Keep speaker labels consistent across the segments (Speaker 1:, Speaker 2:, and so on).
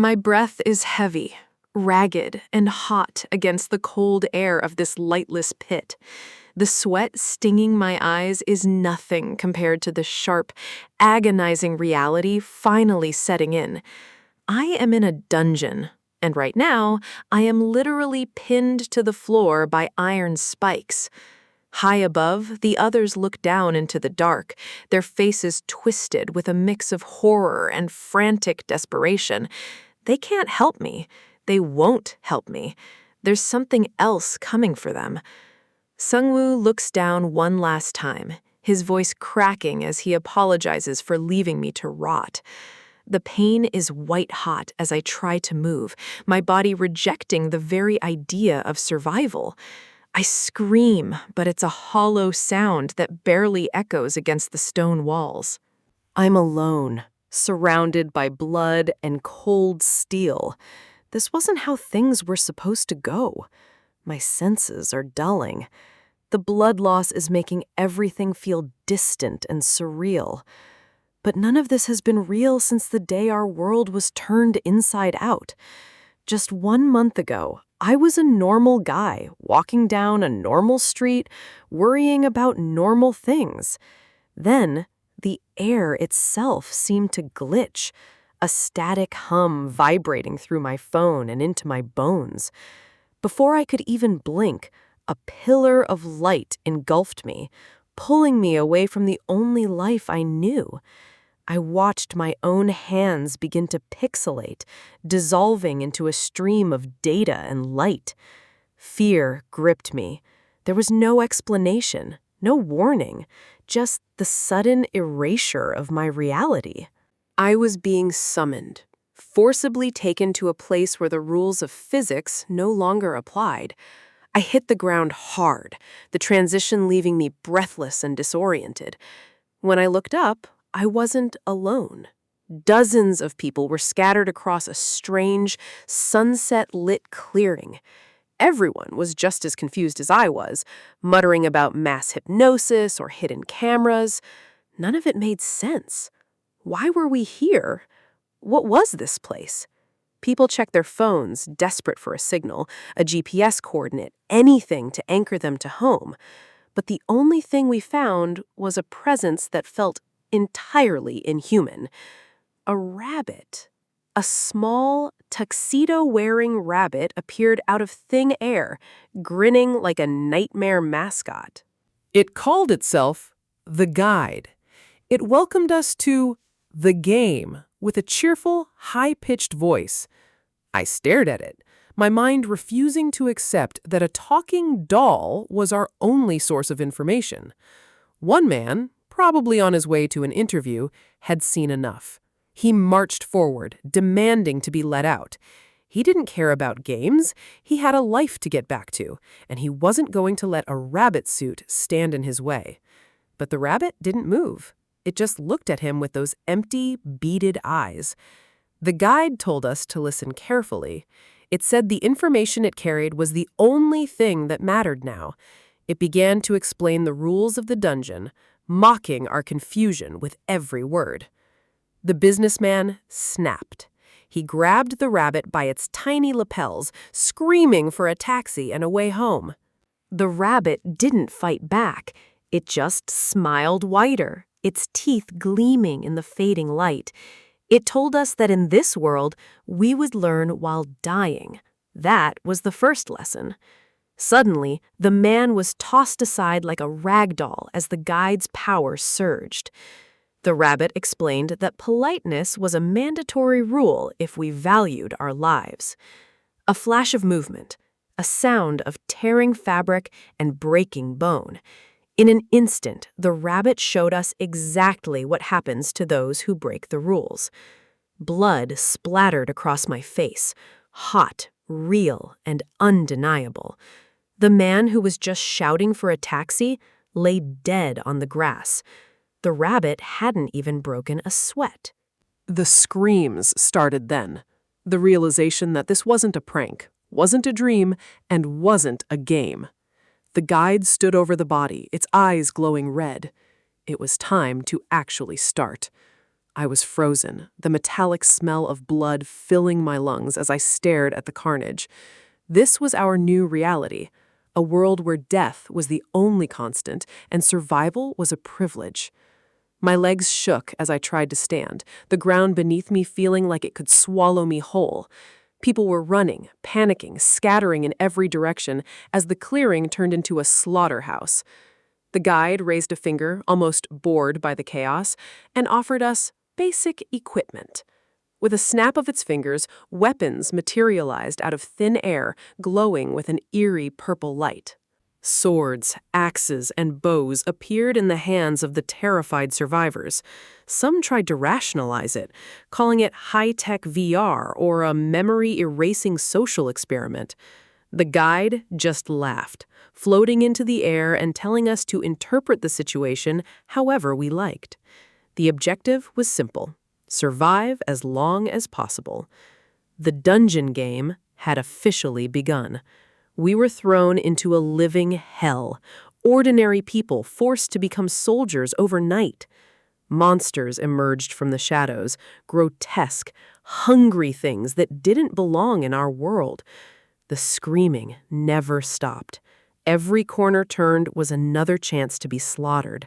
Speaker 1: My breath is heavy, ragged, and hot against the cold air of this lightless pit. The sweat stinging my eyes is nothing compared to the sharp, agonizing reality finally setting in. I am in a dungeon, and right now, I am literally pinned to the floor by iron spikes. High above, the others look down into the dark, their faces twisted with a mix of horror and frantic desperation. They can't help me. They won't help me. There's something else coming for them. Sungwoo looks down one last time, his voice cracking as he apologizes for leaving me to rot. The pain is white-hot as I try to move, my body rejecting the very idea of survival. I scream, but it's a hollow sound that barely echoes against the stone walls. I'm alone, surrounded by blood and cold steel. This wasn't how things were supposed to go. My senses are dulling. The blood loss is making everything feel distant and surreal. But none of this has been real since the day our world was turned inside out. Just 1 month ago, I was a normal guy, walking down a normal street, worrying about normal things. Then, the air itself seemed to glitch, a static hum vibrating through my phone and into my bones. Before I could even blink, a pillar of light engulfed me, pulling me away from the only life I knew. I watched my own hands begin to pixelate, dissolving into a stream of data and light. Fear gripped me. There was no explanation, no warning, just the sudden erasure of my reality. I was being summoned, forcibly taken to a place where the rules of physics no longer applied. I hit the ground hard, the transition leaving me breathless and disoriented. When I looked up, I wasn't alone. Dozens of people were scattered across a strange, sunset-lit clearing. Everyone was just as confused as I was, muttering about mass hypnosis or hidden cameras. None of it made sense. Why were we here? What was this place? People checked their phones, desperate for a signal, a GPS coordinate, anything to anchor them to home. But the only thing we found was a presence that felt entirely inhuman. A rabbit. A small, tuxedo-wearing rabbit appeared out of thin air, grinning like a nightmare mascot.
Speaker 2: It called itself The Guide. It welcomed us to the game with a cheerful, high-pitched voice. I stared at it, my mind refusing to accept that a talking doll was our only source of information. One man, probably on his way to an interview, had seen enough. He marched forward, demanding to be let out. He didn't care about games. He had a life to get back to, and he wasn't going to let a rabbit suit stand in his way. But the rabbit didn't move. It just looked at him with those empty, beaded eyes. The guide told us to listen carefully. It said the information it carried was the only thing that mattered now. It began to explain the rules of the dungeon, mocking our confusion with every word. The businessman snapped. He grabbed the rabbit by its tiny lapels, screaming for a taxi and a way home. The rabbit didn't fight back. It just smiled wider, its teeth gleaming in the fading light. It told us that in this world, we would learn while dying. That was the first lesson. Suddenly, the man was tossed aside like a rag doll as the guide's power surged. The rabbit explained that politeness was a mandatory rule if we valued our lives. A flash of movement, a sound of tearing fabric and breaking bone. In an instant, the rabbit showed us exactly what happens to those who break the rules. Blood splattered across my face, hot, real, and undeniable. The man who was just shouting for a taxi lay dead on the grass. The rabbit hadn't even broken a sweat. The screams started then. The realization that this wasn't a prank, wasn't a dream, and wasn't a game. The guide stood over the body, its eyes glowing red. It was time to actually start. I was frozen, the metallic smell of blood filling my lungs as I stared at the carnage. This was our new reality, a world where death was the only constant and survival was a privilege. My legs shook as I tried to stand, the ground beneath me feeling like it could swallow me whole. People were running, panicking, scattering in every direction as the clearing turned into a slaughterhouse. The guide raised a finger, almost bored by the chaos, and offered us basic equipment. With a snap of its fingers, weapons materialized out of thin air, glowing with an eerie purple light. Swords, axes, and bows appeared in the hands of the terrified survivors. Some tried to rationalize it, calling it high-tech VR or a memory-erasing social experiment. The guide just laughed, floating into the air and telling us to interpret the situation however we liked. The objective was simple: survive as long as possible. The dungeon game had officially begun. We were thrown into a living hell, ordinary people forced to become soldiers overnight. Monsters emerged from the shadows, grotesque, hungry things that didn't belong in our world. The screaming never stopped. Every corner turned was another chance to be slaughtered.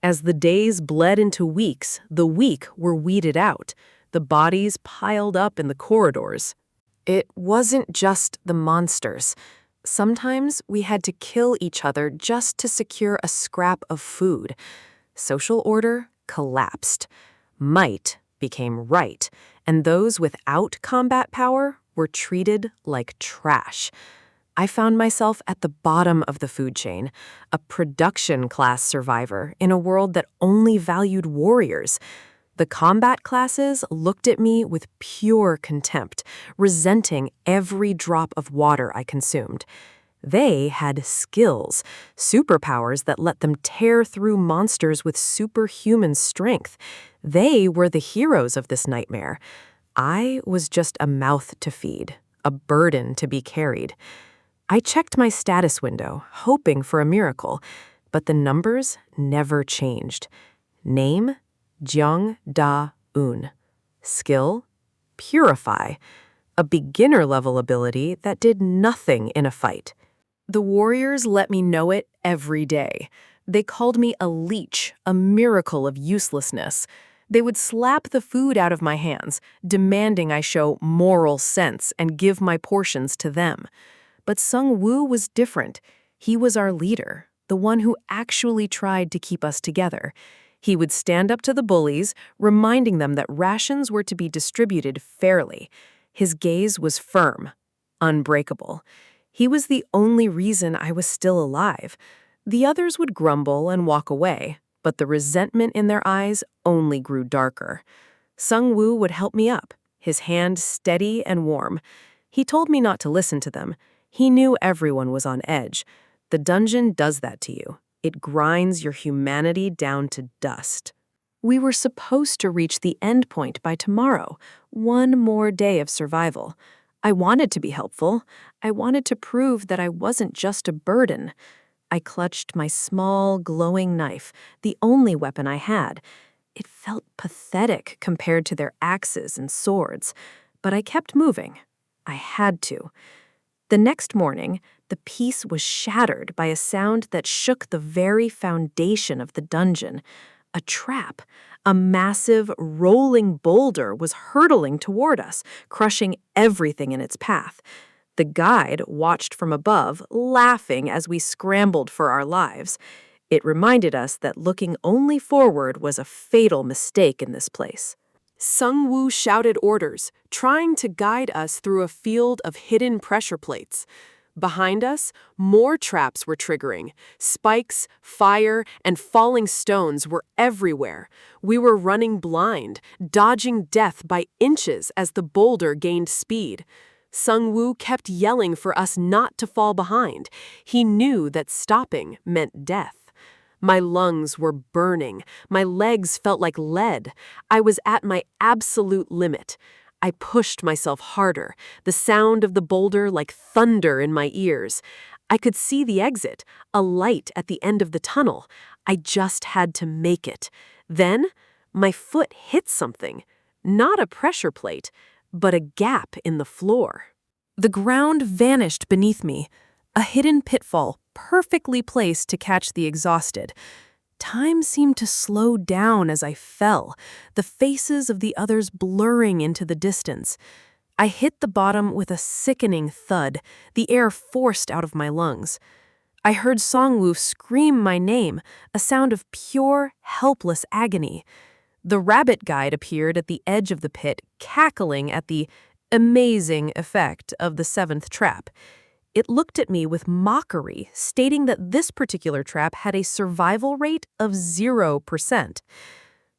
Speaker 2: As the days bled into weeks, the weak were weeded out, the bodies piled up in the corridors. It wasn't just the monsters. Sometimes we had to kill each other just to secure a scrap of food. Social order collapsed. Might became right, and those without combat power were treated like trash. I found myself at the bottom of the food chain, a production-class survivor in a world that only valued warriors. The combat classes looked at me with pure contempt, resenting every drop of water I consumed. They had skills, superpowers that let them tear through monsters with superhuman strength. They were the heroes of this nightmare. I was just a mouth to feed, a burden to be carried. I checked my status window, hoping for a miracle, but the numbers never changed. Name: Jeong Da-eun. Skill: Purify. A beginner-level ability that did nothing in a fight. The warriors let me know it every day. They called me a leech, a miracle of uselessness. They would slap the food out of my hands, demanding I show moral sense and give my portions to them. But Sung-woo was different. He was our leader, the one who actually tried to keep us together. He would stand up to the bullies, reminding them that rations were to be distributed fairly. His gaze was firm, unbreakable. He was the only reason I was still alive. The others would grumble and walk away, but the resentment in their eyes only grew darker. Sung-woo would help me up, his hand steady and warm. He told me not to listen to them. He knew everyone was on edge. The dungeon does that to you. It grinds your humanity down to dust. We were supposed to reach the end point by tomorrow, one more day of survival. I wanted to be helpful. I wanted to prove that I wasn't just a burden. I clutched my small, glowing knife, the only weapon I had. It felt pathetic compared to their axes and swords, but I kept moving. I had to. The next morning, the peace was shattered by a sound that shook the very foundation of the dungeon. A trap. A massive, rolling boulder was hurtling toward us, crushing everything in its path. The guide watched from above, laughing as we scrambled for our lives. It reminded us that looking only forward was a fatal mistake in this place. Sung-woo shouted orders, trying to guide us through a field of hidden pressure plates. Behind us, more traps were triggering. Spikes, fire, and falling stones were everywhere. We were running blind, dodging death by inches as the boulder gained speed. Sung-woo kept yelling for us not to fall behind. He knew that stopping meant death. My lungs were burning. My legs felt like lead. I was at my absolute limit. I pushed myself harder, the sound of the boulder like thunder in my ears. I could see the exit, a light at the end of the tunnel. I just had to make it. Then,
Speaker 1: my foot hit something, not a pressure plate, but a gap in the floor. The ground vanished beneath me, a hidden pitfall perfectly placed to catch the exhausted. Time seemed to slow down as I fell, the faces of the others blurring into the distance. I hit the bottom with a sickening thud, the air forced out of my lungs. I heard Songwoo scream my name, a sound of pure, helpless agony. The rabbit guide appeared at the edge of the pit, cackling at the amazing effect of the seventh trap. It looked at me with mockery, stating that this particular trap had a survival rate of 0%.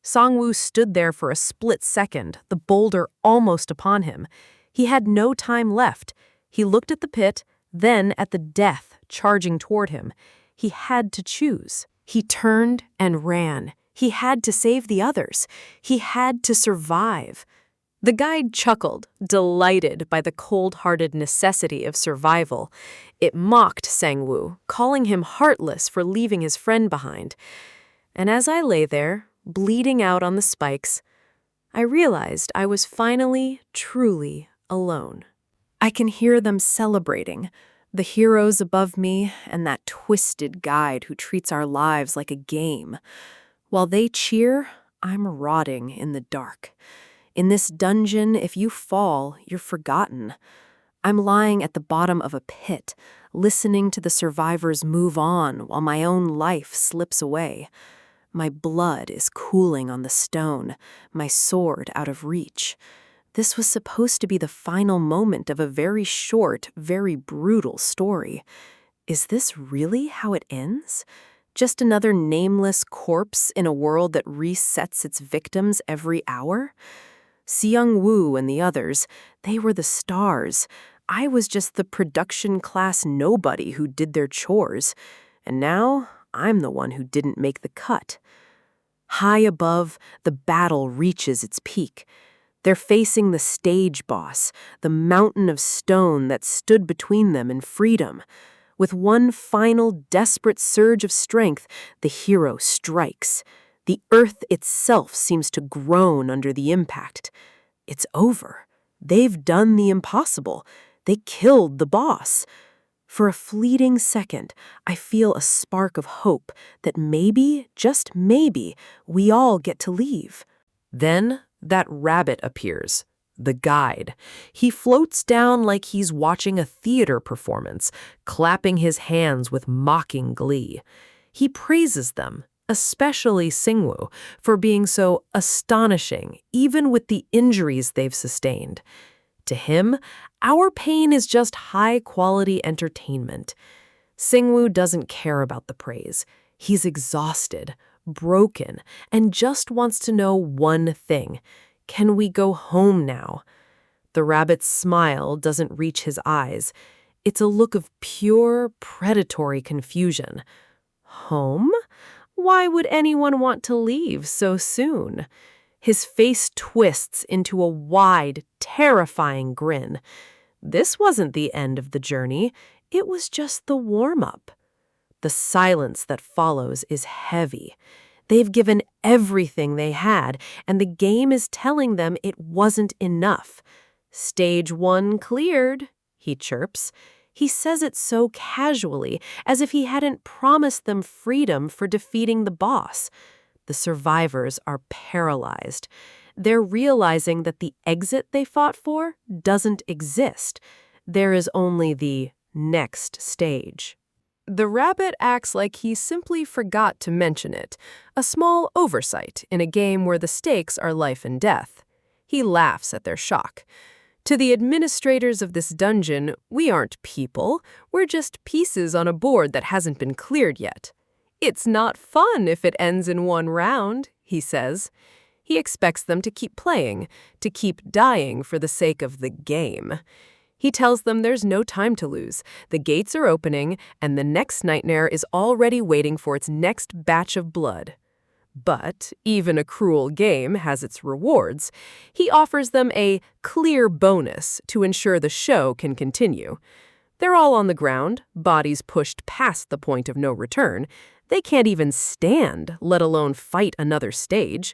Speaker 1: Songwoo stood there for a split second, the boulder almost upon him. He had no time left. He looked at the pit, then at the death charging toward him. He had to choose. He turned and ran. He had to save the others. He had to survive. The guide chuckled, delighted by the cold-hearted necessity of survival. It mocked Sangwoo, calling him heartless for leaving his friend behind. And as I lay there, bleeding out on the spikes, I realized I was finally, truly alone. I can hear them celebrating, the heroes above me and that twisted guide who treats our lives like a game. While they cheer, I'm rotting in the dark. In this dungeon, if you fall, you're forgotten. I'm lying at the bottom of a pit, listening to the survivors move on while my own life slips away. My blood is cooling on the stone, my sword out of reach. This was supposed to be the final moment of a very short, very brutal story. Is this really how it ends? Just another nameless corpse in a world that resets its victims every hour? Seung-woo and the others, they were the stars. I was just the production-class nobody who did their chores. And now, I'm the one who didn't make the cut. High above, the battle reaches its peak. They're facing the stage boss, the mountain of stone that stood between them and freedom. With one final desperate surge of strength, the hero strikes. The earth itself seems to groan under the impact. It's over. They've done the impossible. They killed the boss. For a fleeting second, I feel a spark of hope that maybe, just maybe, we all get to leave. Then that rabbit appears, the guide. He floats down like he's watching a theater performance, clapping his hands with mocking glee. He praises them, especially Singwoo, for being so astonishing, even with the injuries they've sustained. To him, our pain is just high-quality entertainment. Singwoo doesn't care about the praise. He's exhausted, broken, and just wants to know one thing. Can we go home now? The rabbit's smile doesn't reach his eyes. It's a look of pure, predatory confusion. Home? Why would anyone want to leave so soon? His face twists into a wide, terrifying grin. This wasn't the end of the journey. It was just the warm-up. The silence that follows is heavy. They've given everything they had, and the game is telling them it wasn't enough. Stage 1 cleared, he chirps. He says it so casually, as if he hadn't promised them freedom for defeating the boss. The survivors are paralyzed. They're realizing that the exit they fought for doesn't exist. There is only the next stage. The rabbit acts like he simply forgot to mention it, a small oversight in a game where the stakes are life and death. He laughs at their shock. To the administrators of this dungeon, we aren't people, we're just pieces on a board that hasn't been cleared yet. It's not fun if it ends in one round, he says. He expects them to keep playing, to keep dying for the sake of the game. He tells them there's no time to lose. The gates are opening, and the next nightmare is already waiting for its next batch of blood. But even a cruel game has its rewards. He offers them a clear bonus to ensure the show can continue. They're all on the ground, bodies pushed past the point of no return. They can't even stand, let alone fight another stage.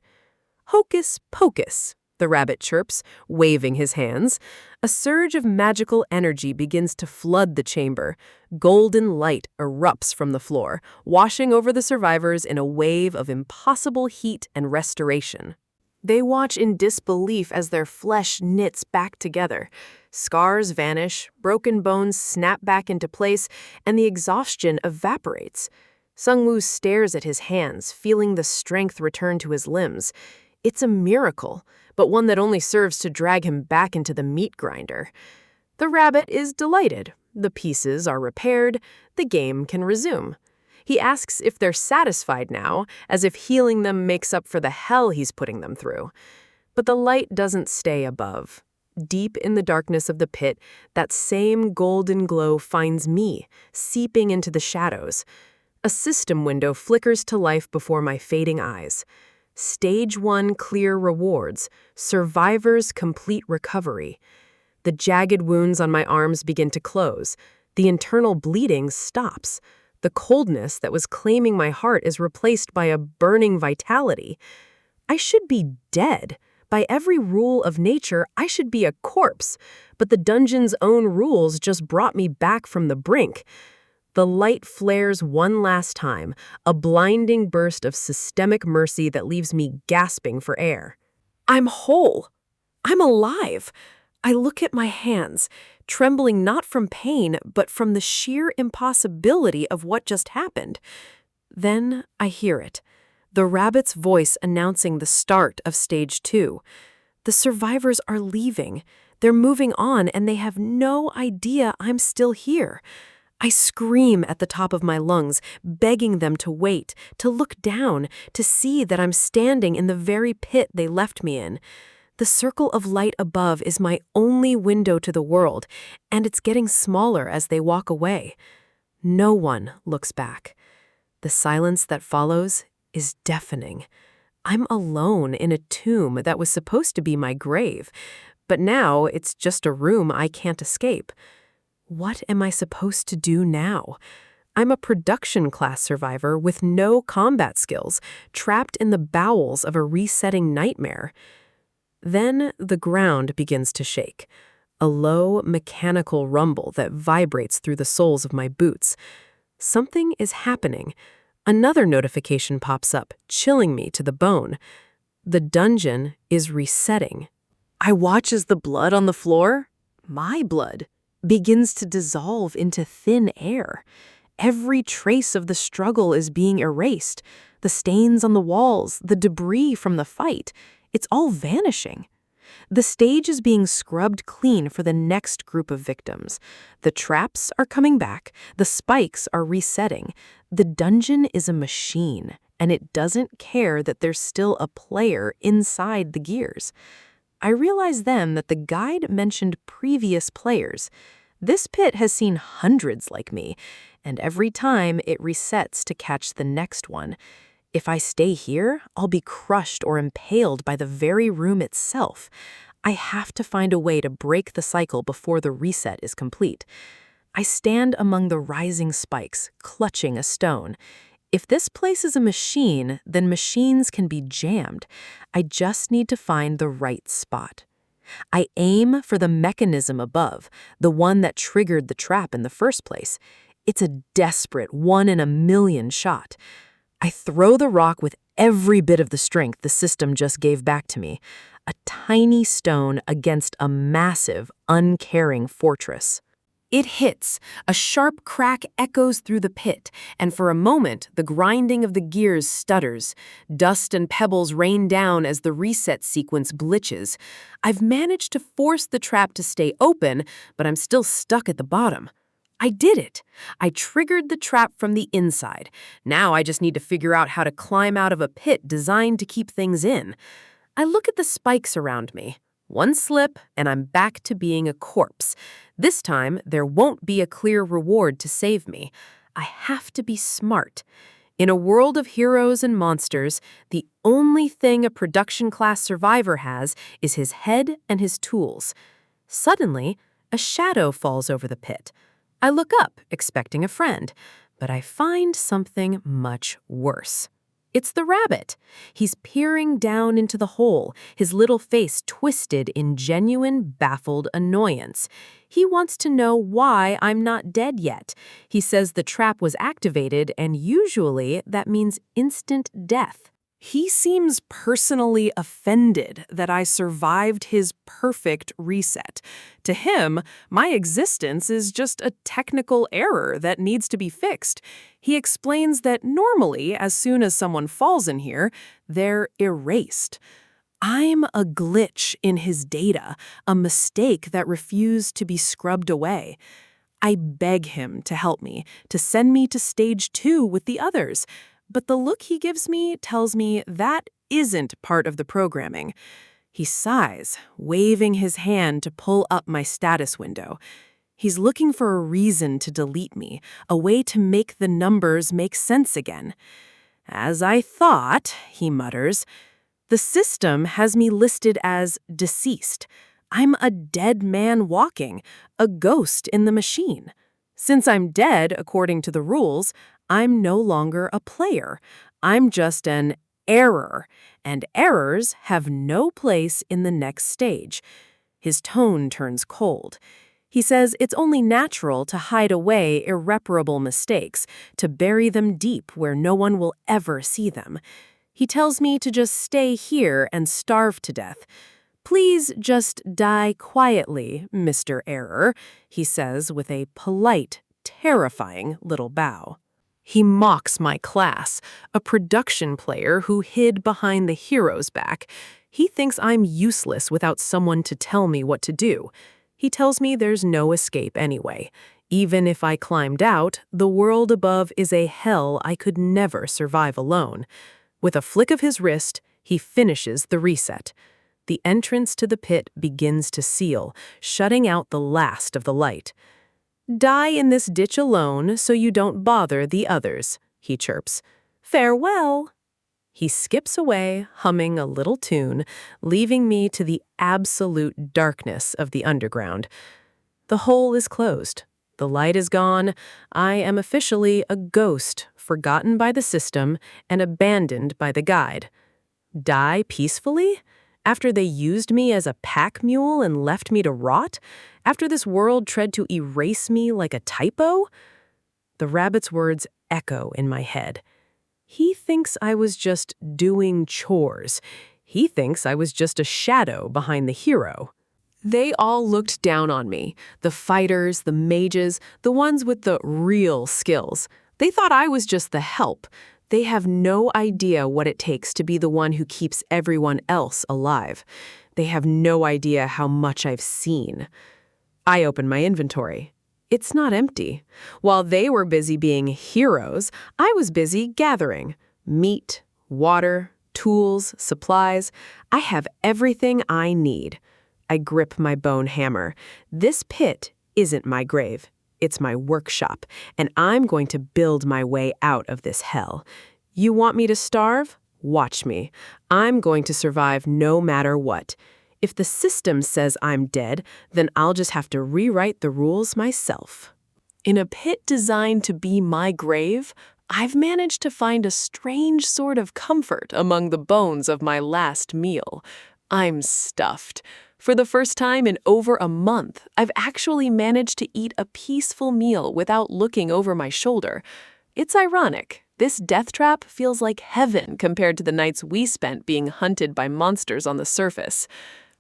Speaker 1: Hocus pocus, the rabbit chirps, waving his hands. A surge of magical energy begins to flood the chamber. Golden light erupts from the floor, washing over the survivors in a wave of impossible heat and restoration. They watch in disbelief as their flesh knits back together. Scars vanish, broken bones snap back into place, and the exhaustion evaporates. Sungwoo stares at his hands, feeling the strength return to his limbs. It's a miracle, but one that only serves to drag him back into the meat grinder. The rabbit is delighted. The pieces are repaired. The game can resume. He asks if they're satisfied now, as if healing them makes up for the hell he's putting them through. But the light doesn't stay above. Deep in the darkness of the pit, that same golden glow finds me, seeping into the shadows. A system window flickers to life before my fading eyes. Stage 1 clear rewards, survivors complete recovery. The jagged wounds on my arms begin to close. The internal bleeding stops. The coldness that was claiming my heart is replaced by a burning vitality. I should be dead. By every rule of nature, I should be a corpse. But the dungeon's own rules just brought me back from the brink. The light flares one last time, a blinding burst of systemic mercy that leaves me gasping for air. I'm whole. I'm alive. I look at my hands, trembling not from pain, but from the sheer impossibility of what just happened. Then I hear it, the rabbit's voice announcing the start of Stage 2. The survivors are leaving. They're moving on, and they have no idea I'm still here. I scream at the top of my lungs, begging them to wait, to look down, to see that I'm standing in the very pit they left me in. The circle of light above is my only window to the world, and it's getting smaller as they walk away. No one looks back. The silence that follows is deafening. I'm alone in a tomb that was supposed to be my grave, but now it's just a room I can't escape. What am I supposed to do now? I'm a production class survivor with no combat skills, trapped in the bowels of a resetting nightmare. Then the ground begins to shake, a low, mechanical rumble that vibrates through the soles of my boots. Something is happening. Another notification pops up, chilling me to the bone. The dungeon is resetting. I watch as the blood on the floor, my blood, begins to dissolve into thin air. Every trace of the struggle is being erased. The stains on the walls, the debris from the fight, it's all vanishing. The stage is being scrubbed clean for the next group of victims. The traps are coming back, the spikes are resetting. The dungeon is a machine, and it doesn't care that there's still a player inside the gears. I realize then that the guide mentioned previous players. This pit has seen hundreds like me, and every time it resets to catch the next one. If I stay here, I'll be crushed or impaled by the very room itself. I have to find a way to break the cycle before the reset is complete. I stand among the rising spikes, clutching a stone. If this place is a machine, then machines can be jammed. I just need to find the right spot. I aim for the mechanism above, the one that triggered the trap in the first place. It's a desperate 1 in a million shot. I throw the rock with every bit of the strength the system just gave back to me. A tiny stone against a massive, uncaring fortress. It hits. A sharp crack echoes through the pit, and for a moment, the grinding of the gears stutters. Dust and pebbles rain down as the reset sequence glitches. I've managed to force the trap to stay open, but I'm still stuck at the bottom. I did it. I triggered the trap from the inside. Now I just need to figure out how to climb out of a pit designed to keep things in. I look at the spikes around me. One slip, and I'm back to being a corpse. This time, there won't be a clear reward to save me. I have to be smart. In a world of heroes and monsters, the only thing a production class survivor has is his head and his tools. Suddenly, a shadow falls over the pit. I look up, expecting a friend, but I find something much worse. It's the rabbit. He's peering down into the hole, his little face twisted in genuine, baffled annoyance. He wants to know why I'm not dead yet. He says the trap was activated, and usually that means instant death.
Speaker 2: He seems personally offended that I survived his perfect reset. To him, my existence is just a technical error that needs to be fixed. He explains that normally, as soon as someone falls in here, they're erased. I'm a glitch in his data, a mistake that refused to be scrubbed away. I beg him to help me, to send me to stage 2 with the others. But the look he gives me tells me that isn't part of the programming. He sighs, waving his hand to pull up my status window. He's looking for a reason to delete me, a way to make the numbers make sense again. As I thought, he mutters, the system has me listed as deceased. I'm a dead man walking, a ghost in the machine. Since I'm dead, according to the rules, I'm no longer a player. I'm just an error, and errors have no place in the next stage. His tone turns cold. He says it's only natural to hide away irreparable mistakes, to bury them deep where no one will ever see them. He tells me to just stay here and starve to death. Please just die quietly, Mr. Error, he says with a polite, terrifying little bow. He mocks my class, a production player who hid behind the hero's back. He thinks I'm useless without someone to tell me what to do. He tells me there's no escape anyway. Even if I climbed out, the world above is a hell I could never survive alone. With a flick of his wrist, he finishes the reset. The entrance to the pit begins to seal, shutting out the last of the light. Die in this ditch alone so you don't bother the others, he chirps. Farewell. He skips away, humming a little tune, leaving me to the absolute darkness of the underground. The hole is closed. The light is gone. I am officially a ghost, forgotten by the system and abandoned by the guide. Die peacefully? After they used me as a pack mule and left me to rot? After this world tried to erase me like a typo? The rabbit's words echo in my head. He thinks I was just doing chores. He thinks I was just a shadow behind the hero. They all looked down on me, the fighters, the mages, the ones with the real skills. They thought I was just the help. They have no idea what it takes to be the one who keeps everyone else alive. They have no idea how much I've seen. I open my inventory. It's not empty. While they were busy being heroes, I was busy gathering. Meat, water, tools, supplies. I have everything I need. I grip my bone hammer. This pit isn't my grave. It's my workshop, and I'm going to build my way out of this hell. You want me to starve? Watch me. I'm going to survive no matter what. If the system says I'm dead, then I'll just have to rewrite the rules myself. In a pit designed to be my grave, I've managed to find a strange sort of comfort among the bones of my last meal. I'm stuffed. For the first time in over a month, I've actually managed to eat a peaceful meal without looking over my shoulder. It's ironic. This death trap feels like heaven compared to the nights we spent being hunted by monsters on the surface.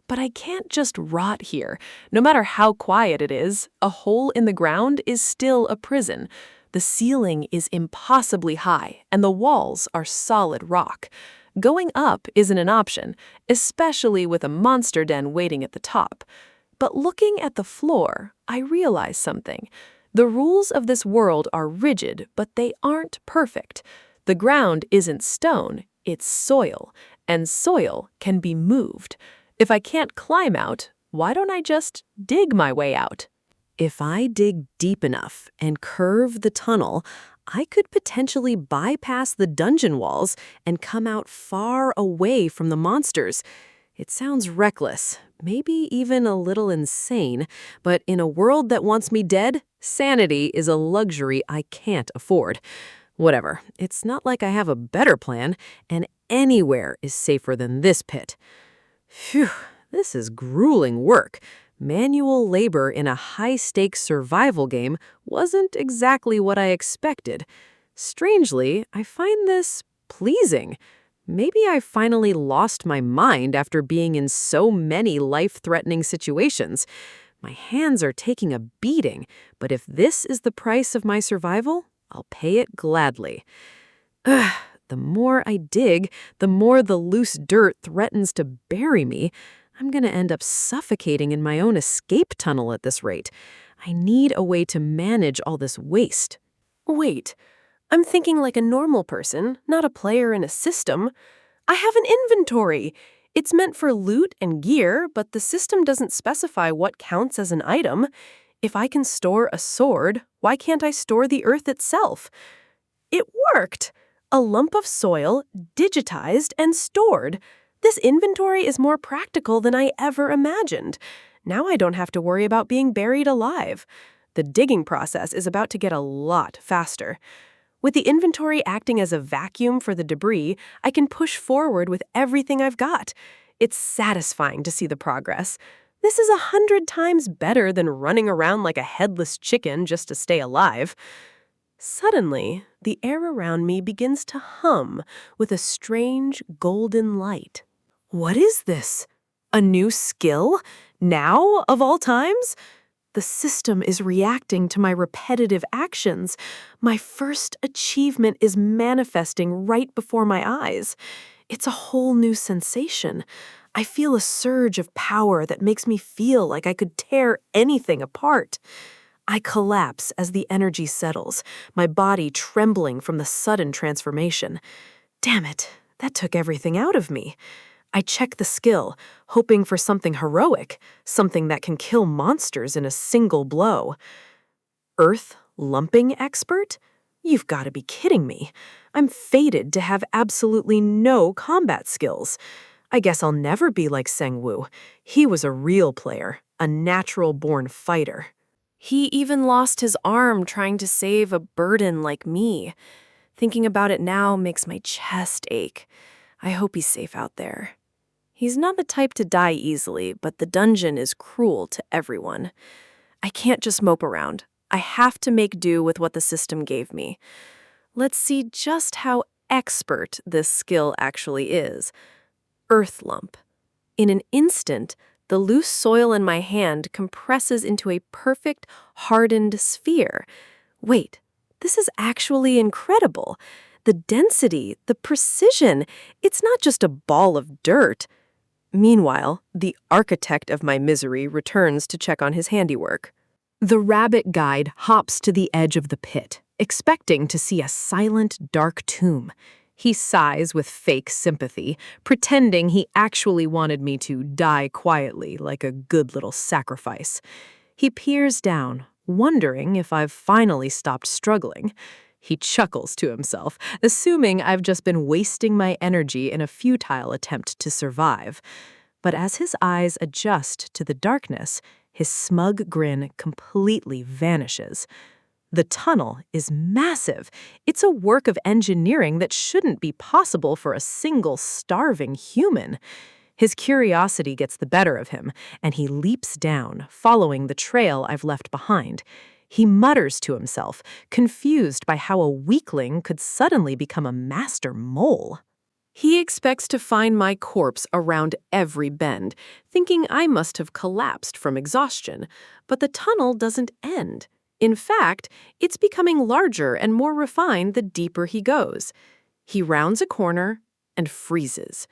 Speaker 2: But I can't just rot here. No matter how quiet it is, a hole in the ground is still a prison. The ceiling is impossibly high, and the walls are solid rock. Going up isn't an option, especially with a monster den waiting at the top. But looking at the floor, I realize something. The rules of this world are rigid, but they aren't perfect. The ground isn't stone, it's soil, and soil can be moved. If I can't climb out, why don't I just dig my way out? If I dig deep enough and curve the tunnel, I could potentially bypass the dungeon walls and come out far away from the monsters. It sounds reckless, maybe even a little insane, but in a world that wants me dead, sanity is a luxury I can't afford.
Speaker 1: Whatever, it's not like I have a better plan, and anywhere is safer than this pit. Phew, this is grueling work. Manual labor in a high-stakes survival game wasn't exactly what I expected. Strangely, I find this pleasing. Maybe I finally lost my mind after being in so many life-threatening situations. My hands are taking a beating, but if this is the price of my survival, I'll pay it gladly. Ugh, the more I dig, the more the loose dirt threatens to bury me. I'm going to end up suffocating in my own escape tunnel at this rate. I need a way to manage all this waste.
Speaker 3: Wait, I'm thinking like a normal person, not a player in a system. I have an inventory. It's meant for loot and gear, but the system doesn't specify what counts as an item. If I can store a sword, why can't I store the earth itself? It worked! A lump of soil, digitized and stored. This inventory is more practical than I ever imagined. Now I don't have to worry about being buried alive. The digging process is about to get a lot faster. With the inventory acting as a vacuum for the debris, I can push forward with everything I've got. It's satisfying to see the progress. This is 100 times better than running around like a headless chicken just to stay alive. Suddenly, the air around me begins to hum with a strange golden light. What is this? A new skill? Now, of all times? The system is reacting to my repetitive actions. My first achievement is manifesting right before my eyes. It's a whole new sensation. I feel a surge of power that makes me feel like I could tear anything apart. I collapse as the energy settles, my body trembling from the sudden transformation. Damn it, that took everything out of me. I check the skill, hoping for something heroic, something that can kill monsters in a single blow. Earth lumping expert? You've got to be kidding me. I'm fated to have absolutely no combat skills. I guess I'll never be like Sengwoo. He was a real player, a natural-born fighter. He even lost his arm trying to save a burden like me. Thinking about it now makes my chest ache. I hope he's safe out there. He's not the type to die easily, but the dungeon is cruel to everyone. I can't just mope around. I have to make do with what the system gave me. Let's see just how expert this skill actually is. Earth lump. In an instant, the loose soil in my hand compresses into a perfect, hardened sphere. Wait, this is actually incredible. The density, the precision, it's not just a ball of dirt. Meanwhile, the architect of my misery returns to check on his handiwork. The rabbit guide hops to the edge of the pit, expecting to see a silent, dark tomb. He sighs with fake sympathy, pretending he actually wanted me to die quietly like a good little sacrifice. He peers down, wondering if I've finally stopped struggling. He chuckles to himself, assuming I've just been wasting my energy in a futile attempt to survive. But as his eyes adjust to the darkness, his smug grin completely vanishes. The tunnel is massive. It's a work of engineering that shouldn't be possible for a single starving human. His curiosity gets the better of him, and he leaps down, following the trail I've left behind. He mutters to himself, confused by how a weakling could suddenly become a master mole. He expects to find my corpse around every bend, thinking I must have collapsed from exhaustion, but the tunnel doesn't end. In fact, it's becoming larger and more refined the deeper he goes. He rounds a corner and freezes.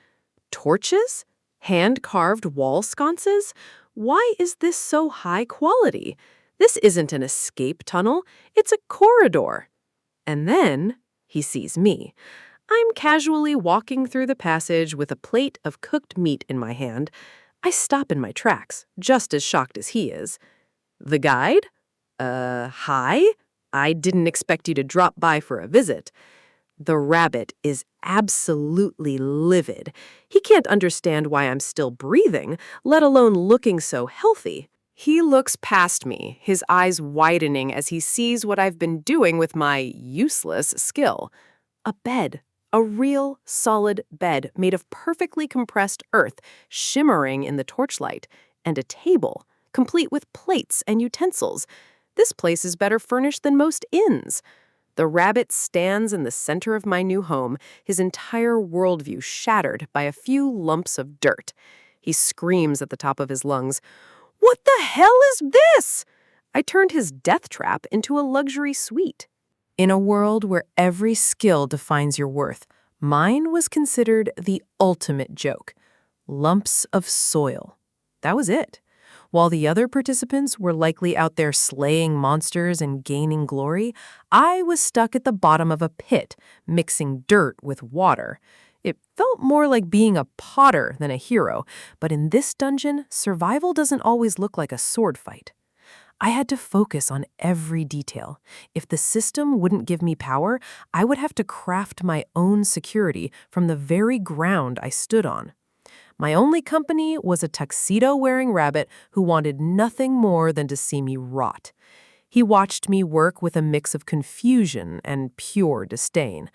Speaker 3: Torches? Hand-carved wall sconces? Why is this so high quality? This isn't an escape tunnel, it's a corridor. And then he sees me. I'm casually walking through the passage with a plate of cooked meat in my hand. I stop in my tracks, just as shocked as he is. The guide? Hi? I didn't expect you to drop by for a visit. The rabbit is absolutely livid. He can't understand why I'm still breathing, let alone looking so healthy. He looks past me, his eyes widening as he sees what I've been doing with my useless skill. A bed. A real, solid bed made of perfectly compressed earth, shimmering in the torchlight, and a table, complete with plates and utensils. This place is better furnished than most inns. The rabbit stands in the center of my new home, his entire worldview shattered by a few lumps of dirt. He screams at the top of his lungs, "What the hell is this?" I turned his death trap into a luxury suite. In a world where every skill defines your worth, mine was considered the ultimate joke. Lumps of soil. That was it. While the other participants were likely out there slaying monsters and gaining glory, I was stuck at the bottom of a pit, mixing dirt with water. It felt more like being a potter than a hero, but in this dungeon, survival doesn't always look like a sword fight. I had to focus on every detail. If the system wouldn't give me power, I would have to craft my own security from the very ground I stood on. My only company was a tuxedo-wearing rabbit who wanted nothing more than to see me rot. He watched me work with a mix of confusion and pure disdain.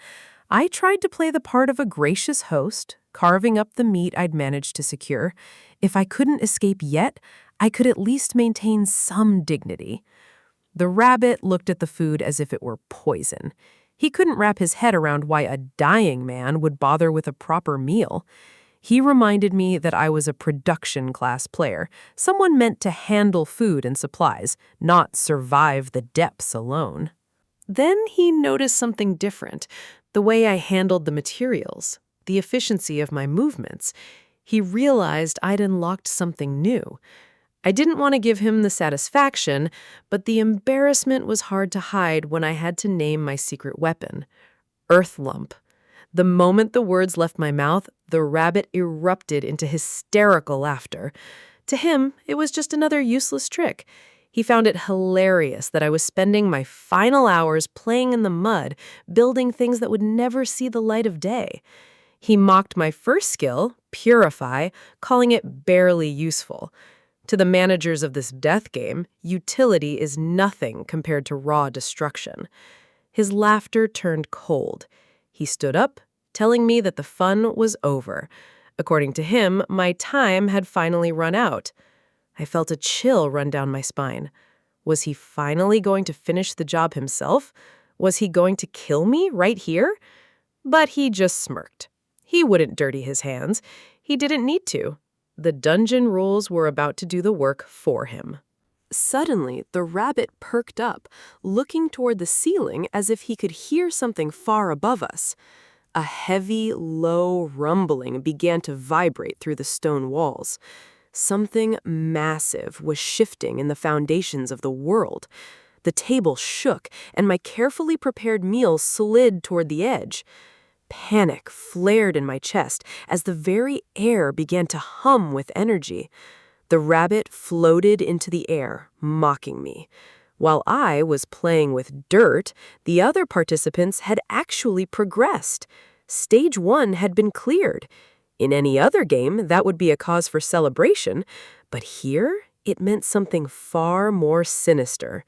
Speaker 3: I tried to play the part of a gracious host, carving up the meat I'd managed to secure. If I couldn't escape yet, I could at least maintain some dignity. The rabbit looked at the food as if it were poison. He couldn't wrap his head around why a dying man would bother with a proper meal. He reminded me that I was a production-class player, someone meant to handle food and supplies, not survive the depths alone. Then he noticed something different, the way I handled the materials, the efficiency of my movements. He realized I'd unlocked something new. I didn't want to give him the satisfaction, but the embarrassment was hard to hide when I had to name my secret weapon, Earth Lump. The moment the words left my mouth, the rabbit erupted into hysterical laughter. To him, it was just another useless trick. He found it hilarious that I was spending my final hours playing in the mud, building things that would never see the light of day. He mocked my first skill, Purify, calling it barely useful. To the managers of this death game, utility is nothing compared to raw destruction. His laughter turned cold. He stood up, telling me that the fun was over. According to him, my time had finally run out. I felt a chill run down my spine. Was he finally going to finish the job himself? Was he going to kill me right here? But he just smirked. He wouldn't dirty his hands. He didn't need to. The dungeon rules were about to do the work for him. Suddenly, the rabbit perked up, looking toward the ceiling as if he could hear something far above us. A heavy, low rumbling began to vibrate through the stone walls. Something massive was shifting in the foundations of the world. The table shook, and my carefully prepared meal slid toward the edge. Panic flared in my chest as the very air began to hum with energy. The rabbit floated into the air, mocking me. While I was playing with dirt, the other participants had actually progressed. Stage 1 had been cleared. In any other game, that would be a cause for celebration, but here it meant something far more sinister.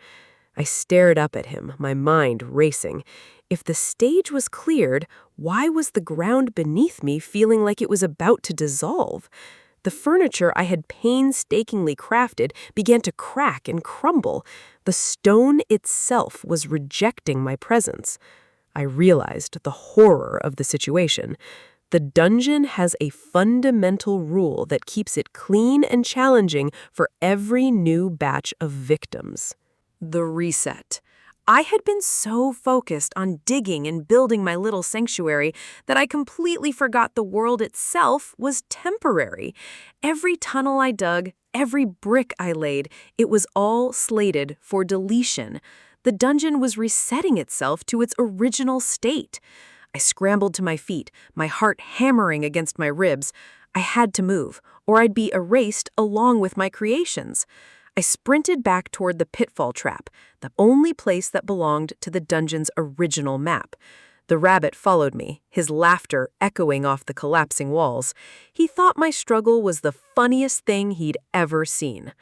Speaker 3: I stared up at him, my mind racing. If the stage was cleared, why was the ground beneath me feeling like it was about to dissolve? The furniture I had painstakingly crafted began to crack and crumble. The stone itself was rejecting my presence. I realized the horror of the situation. The dungeon has a fundamental rule that keeps it clean and challenging for every new batch of victims. The reset. I had been so focused on digging and building my little sanctuary that I completely forgot the world itself was temporary. Every tunnel I dug, every brick I laid, it was all slated for deletion. The dungeon was resetting itself to its original state. I scrambled to my feet, my heart hammering against my ribs. I had to move, or I'd be erased along with my creations. I sprinted back toward the pitfall trap, the only place that belonged to the dungeon's original map. The rabbit followed me, his laughter echoing off the collapsing walls. He thought my struggle was the funniest thing he'd ever seen.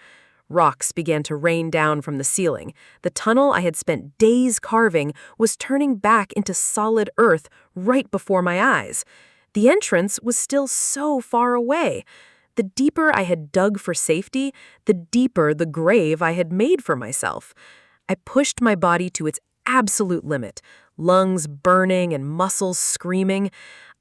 Speaker 3: Rocks began to rain down from the ceiling. The tunnel I had spent days carving was turning back into solid earth right before my eyes. The entrance was still so far away. The deeper I had dug for safety, the deeper the grave I had made for myself. I pushed my body to its absolute limit, lungs burning and muscles screaming.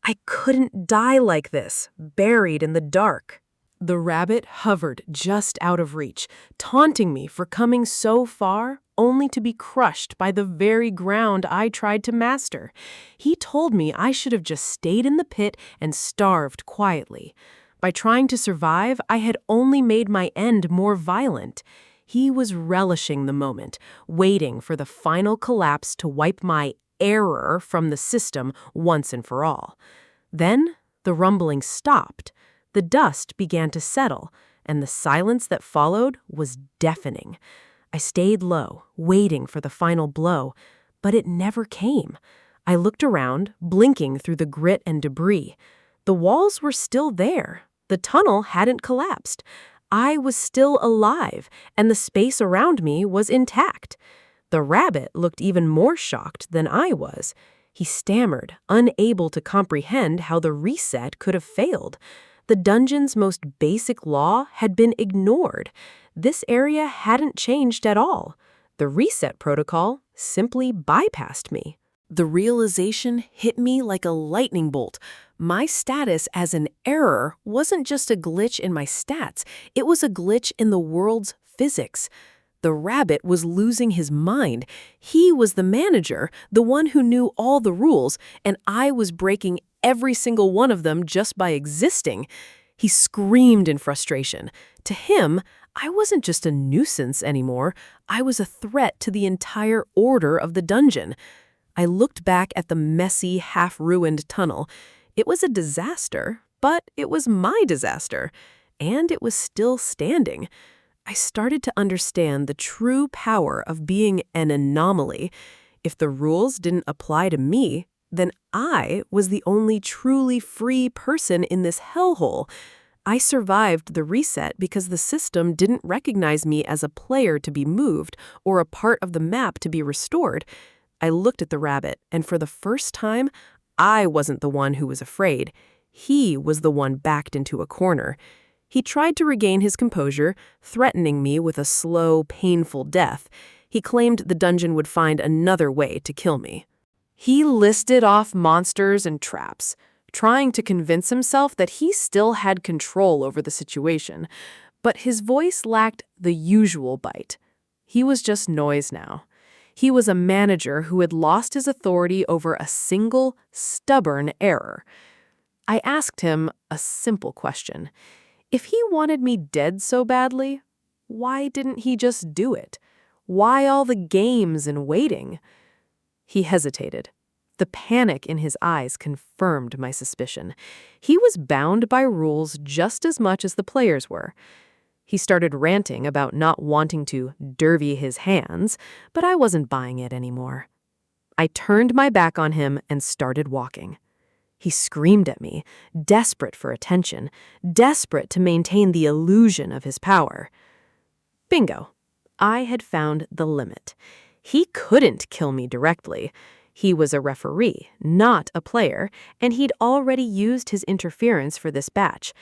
Speaker 3: I couldn't die like this, buried in the dark. The rabbit hovered just out of reach, taunting me for coming so far only to be crushed by the very ground I tried to master. He told me I should have just stayed in the pit and starved quietly. By trying to survive, I had only made my end more violent. He was relishing the moment, waiting for the final collapse to wipe my error from the system once and for all. Then the rumbling stopped. The dust began to settle, and the silence that followed was deafening. I stayed low, waiting for the final blow, but it never came. I looked around, blinking through the grit and debris. The walls were still there. The tunnel hadn't collapsed. I was still alive, and the space around me was intact. The rabbit looked even more shocked than I was. He stammered, unable to comprehend how the reset could have failed. The dungeon's most basic law had been ignored. This area hadn't changed at all. The reset protocol simply bypassed me. The realization hit me like a lightning bolt. My status as an error wasn't just a glitch in my stats, it was a glitch in the world's physics. The rabbit was losing his mind. He was the manager, the one who knew all the rules, and I was breaking every single one of them just by existing. He screamed in frustration. To him, I wasn't just a nuisance anymore. I was a threat to the entire order of the dungeon. I looked back at the messy, half-ruined tunnel. It was a disaster, but it was my disaster, and it was still standing. I started to understand the true power of being an anomaly. If the rules didn't apply to me, then I was the only truly free person in this hellhole. I survived the reset because the system didn't recognize me as a player to be moved or a part of the map to be restored. I looked at the rabbit, and for the first time, I wasn't the one who was afraid. He was the one backed into a corner. He tried to regain his composure, threatening me with a slow, painful death. He claimed the dungeon would find another way to kill me. He listed off monsters and traps, trying to convince himself that he still had control over the situation, but his voice lacked the usual bite. He was just noise now. He was a manager who had lost his authority over a single, stubborn error. I asked him a simple question. If he wanted me dead so badly, why didn't he just do it? Why all the games and waiting? He hesitated. The panic in his eyes confirmed my suspicion. He was bound by rules just as much as the players were. He started ranting about not wanting to derby his hands, but I wasn't buying it anymore. I turned my back on him and started walking. He screamed at me, desperate for attention, desperate to maintain the illusion of his power. Bingo. I had found the limit. He couldn't kill me directly. He was a referee, not a player, and he'd already used his interference for this batch.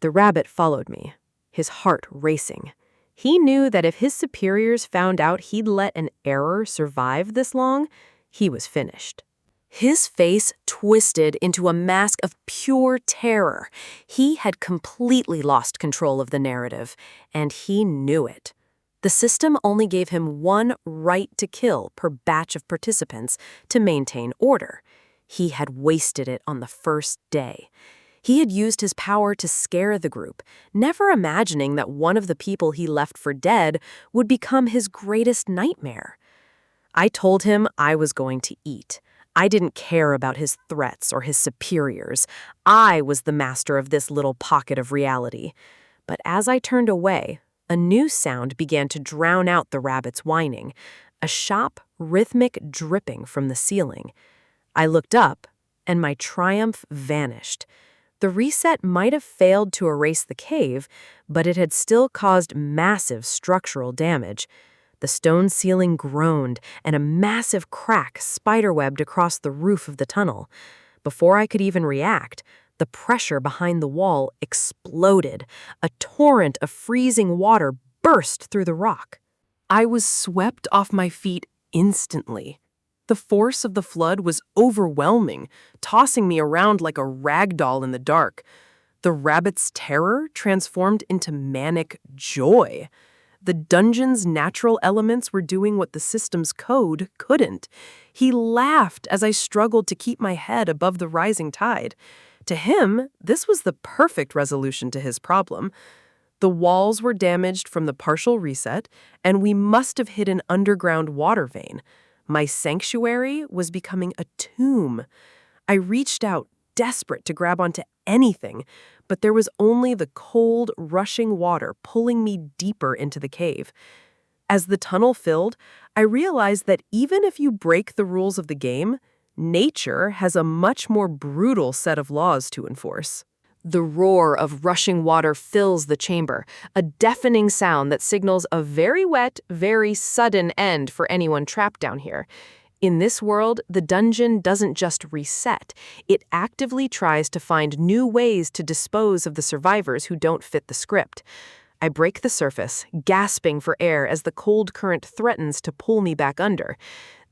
Speaker 3: The rabbit followed me, his heart racing. He knew that if his superiors found out he'd let an error survive this long, he was finished. His face twisted into a mask of pure terror. He had completely lost control of the narrative, and he knew it. The system only gave him one right to kill per batch of participants to maintain order. He had wasted it on the first day. He had used his power to scare the group, never imagining that one of the people he left for dead would become his greatest nightmare. I told him I was going to eat. I didn't care about his threats or his superiors. I was the master of this little pocket of reality. But as I turned away, a new sound began to drown out the rabbit's whining, a sharp, rhythmic dripping from the ceiling. I looked up, and my triumph vanished. The reset might have failed to erase the cave, but it had still caused massive structural damage. The stone ceiling groaned, and a massive crack spiderwebbed across the roof of the tunnel. Before I could even react, the pressure behind the wall exploded. A torrent of freezing water burst through the rock. I was swept off my feet instantly. The force of the flood was overwhelming, tossing me around like a rag doll in the dark. The rabbit's terror transformed into manic joy. The dungeon's natural elements were doing what the system's code couldn't. He laughed as I struggled to keep my head above the rising tide. To him, this was the perfect resolution to his problem. The walls were damaged from the partial reset, and we must have hit an underground water vein. My sanctuary was becoming a tomb. I reached out, desperate to grab onto anything, but there was only the cold, rushing water pulling me deeper into the cave. As the tunnel filled, I realized that even if you break the rules of the game, nature has a much more brutal set of laws to enforce. The roar of rushing water fills the chamber, a deafening sound that signals a very wet, very sudden end for anyone trapped down here. In this world, the dungeon doesn't just reset, it actively tries to find new ways to dispose of the survivors who don't fit the script. I break the surface, gasping for air as the cold current threatens to pull me back under.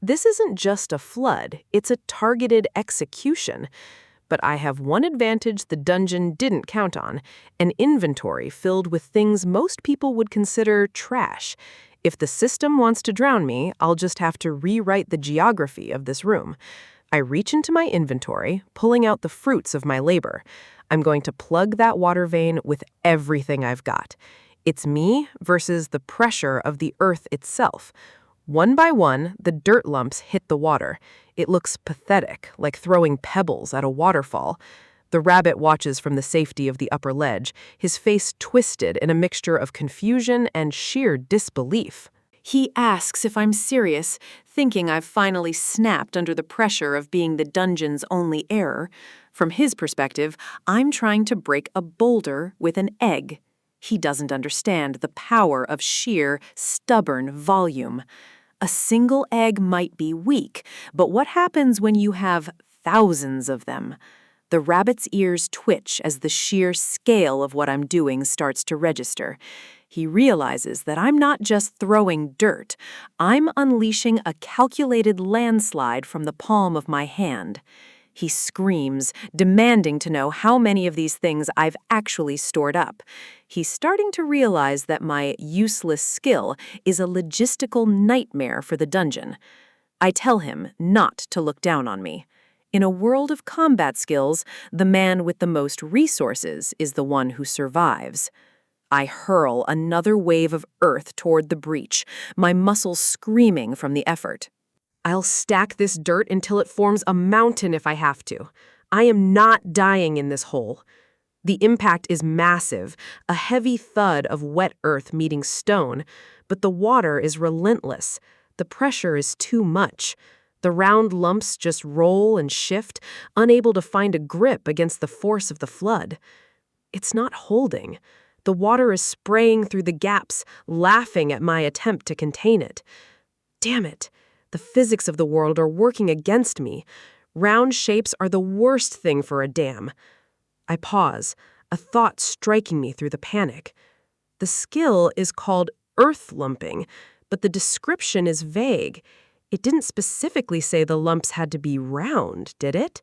Speaker 3: This isn't just a flood, it's a targeted execution. But I have one advantage the dungeon didn't count on, an inventory filled with things most people would consider trash. If the system wants to drown me, I'll just have to rewrite the geography of this room. I reach into my inventory, pulling out the fruits of my labor. I'm going to plug that water vein with everything I've got. It's me versus the pressure of the earth itself. One by one, the dirt lumps hit the water. It looks pathetic, like throwing pebbles at a waterfall. The rabbit watches from the safety of the upper ledge, his face twisted in a mixture of confusion and sheer disbelief. He asks if I'm serious, thinking I've finally snapped under the pressure of being the dungeon's only error. From his perspective, I'm trying to break a boulder with an egg. He doesn't understand the power of sheer, stubborn volume. A single egg might be weak, but what happens when you have thousands of them? The rabbit's ears twitch as the sheer scale of what I'm doing starts to register. He realizes that I'm not just throwing dirt, I'm unleashing a calculated landslide from the palm of my hand. He screams, demanding to know how many of these things I've actually stored up. He's starting to realize that my useless skill is a logistical nightmare for the dungeon. I tell him not to look down on me. In a world of combat skills, the man with the most resources is the one who survives. I hurl another wave of earth toward the breach, my muscles screaming from the effort. I'll stack this dirt until it forms a mountain if I have to. I am not dying in this hole. The impact is massive, a heavy thud of wet earth meeting stone, but the water is relentless. The pressure is too much. The round lumps just roll and shift, unable to find a grip against the force of the flood. It's not holding. The water is spraying through the gaps, laughing at my attempt to contain it. Damn it. The physics of the world are working against me. Round shapes are the worst thing for a dam. I pause, a thought striking me through the panic. The skill is called earth lumping, but the description is vague. It didn't specifically say the lumps had to be round, did it?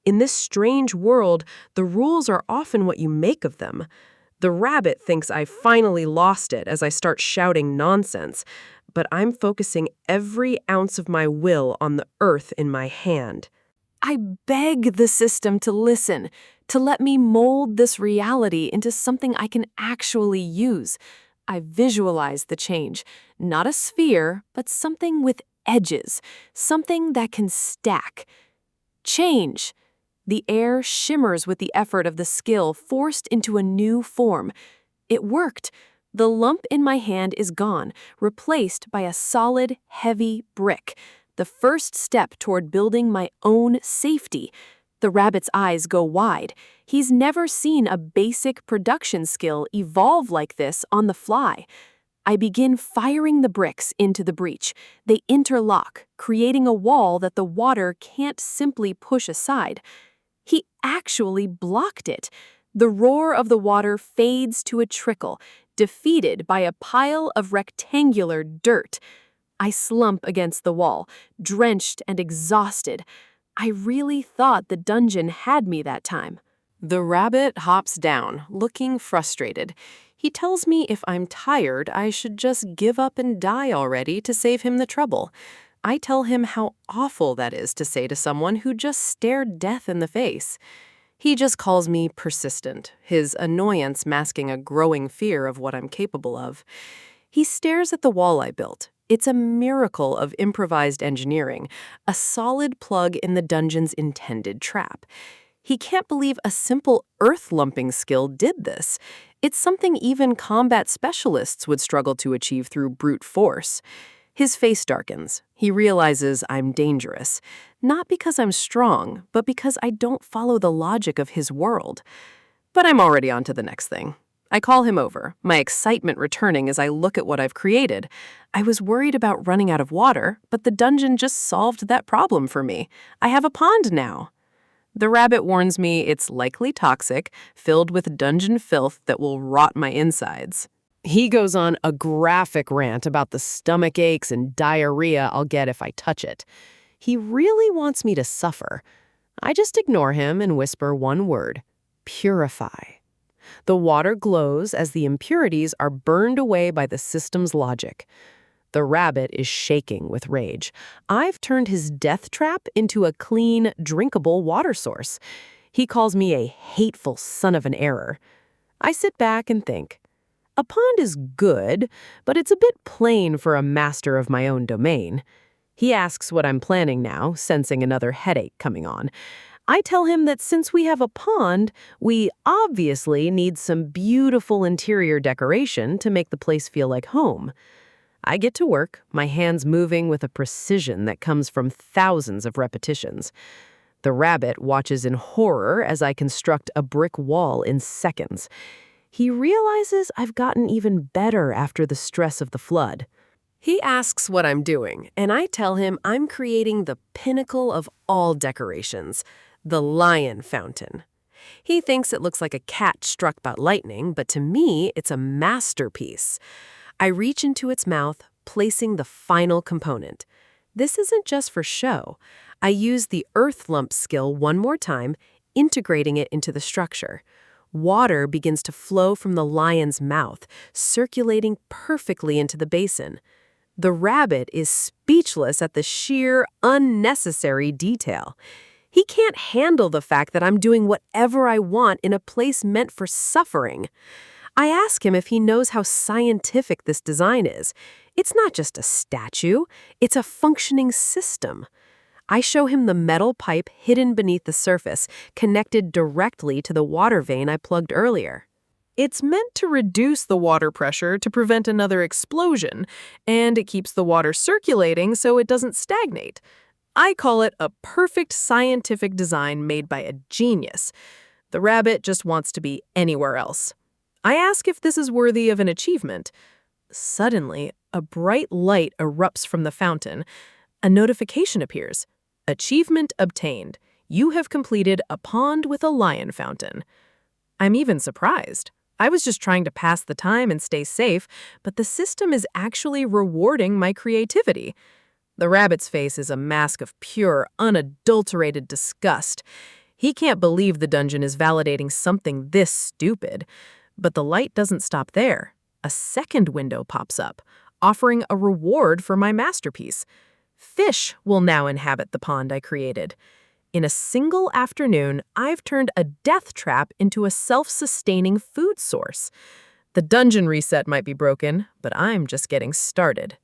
Speaker 3: In this strange world, the rules are often what you make of them. The rabbit thinks I finally lost it as I start shouting nonsense, but I'm focusing every ounce of my will on the earth in my hand. I beg the system to listen, to let me mold this reality into something I can actually use. I visualize the change, not a sphere, but something with edges, something that can stack. Change. The air shimmers with the effort of the skill forced into a new form. It worked. The lump in my hand is gone, replaced by a solid, heavy brick, the first step toward building my own safety. The rabbit's eyes go wide. He's never seen a basic production skill evolve like this on the fly. I begin firing the bricks into the breach. They interlock, creating a wall that the water can't simply push aside. He actually blocked it. The roar of the water fades to a trickle, defeated by a pile of rectangular dirt. I slump against the wall, drenched and exhausted. I really thought the dungeon had me that time.
Speaker 1: The rabbit hops down, looking frustrated. He tells me if I'm tired, I should just give up and die already to save him the trouble. I tell him how awful that is to say to someone who just stared death in the face. He just calls me persistent, his annoyance masking a growing fear of what I'm capable of. He stares at the wall I built. It's a miracle of improvised engineering, a solid plug in the dungeon's intended trap. He can't believe a simple earth-lumping skill did this. It's something even combat specialists would struggle to achieve through brute force. His face darkens. He realizes I'm dangerous, not because I'm strong, but because I don't follow the logic of his world. But I'm already on to the next thing. I call him over, my excitement returning as I look at what I've created. I was worried about running out of water, but the dungeon just solved that problem for me. I have a pond now. The rabbit warns me it's likely toxic, filled with dungeon filth that will rot my insides.
Speaker 2: He goes on a graphic rant about the stomach aches and diarrhea I'll get if I touch it. He really wants me to suffer. I just ignore him and whisper one word: purify. The water glows as the impurities are burned away by the system's logic. The rabbit is shaking with rage. I've turned his death trap into a clean, drinkable water source. He calls me a hateful son of an error. I sit back and think, a pond is good, but it's a bit plain for a master of my own domain. He asks what I'm planning now, sensing another headache coming on. I tell him that since we have a pond, we obviously need some beautiful interior decoration to make the place feel like home. I get to work, my hands moving with a precision that comes from thousands of repetitions. The rabbit watches in horror as I construct a brick wall in seconds. He realizes I've gotten even better after the stress of the flood. He asks what I'm doing, and I tell him I'm creating the pinnacle of all decorations, the lion fountain. He thinks it looks like a cat struck by lightning, but to me, it's a masterpiece. I reach into its mouth, placing the final component. This isn't just for show. I use the earth lump skill one more time, integrating it into the structure. Water begins to flow from the lion's mouth, circulating perfectly into the basin. The rabbit is speechless at the sheer, unnecessary detail. He can't handle the fact that I'm doing whatever I want in a place meant for suffering. I ask him if he knows how scientific this design is. It's not just a statue, it's a functioning system. I show him the metal pipe hidden beneath the surface, connected directly to the water vein I plugged earlier. It's meant to reduce the water pressure to prevent another explosion, and it keeps the water circulating so it doesn't stagnate. I call it a perfect scientific design made by a genius. The rabbit just wants to be anywhere else. I ask if this is worthy of an achievement. Suddenly, a bright light erupts from the fountain. A notification appears. Achievement obtained. You have completed a pond with a lion fountain. I'm even surprised. I was just trying to pass the time and stay safe, but the system is actually rewarding my creativity. The rabbit's face is a mask of pure, unadulterated disgust. He can't believe the dungeon is validating something this stupid. But the light doesn't stop there. A second window pops up, offering a reward for my masterpiece. Fish will now inhabit the pond I created. In a single afternoon, I've turned a death trap into a self-sustaining food source. The dungeon reset might be broken, but I'm just getting started.